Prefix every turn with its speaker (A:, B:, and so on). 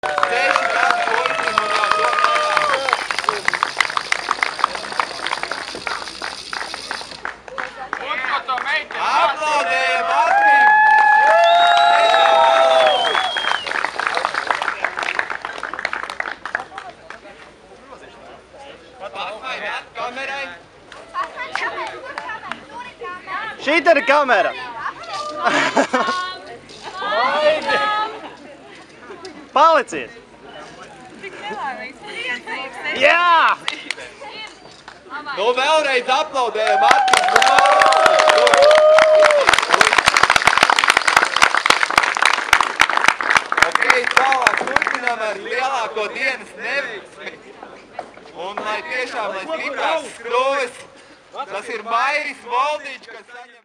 A: 6 gadu puisim un jau to vairāk.
B: Un ko to meiteni?
A: Aplaudējam Artim! Pasmaidiet kamerai.
C: Šī ir kamera. Paliciet! Jā!
A: Nu vēlreiz aplaudējam Artim! Ok, tālāk turpinām ar lielāko dienas neveiksmi. Un lai tiešām, lai stiprās skrūves, tas ir Mairis Voldiņš, kas saņem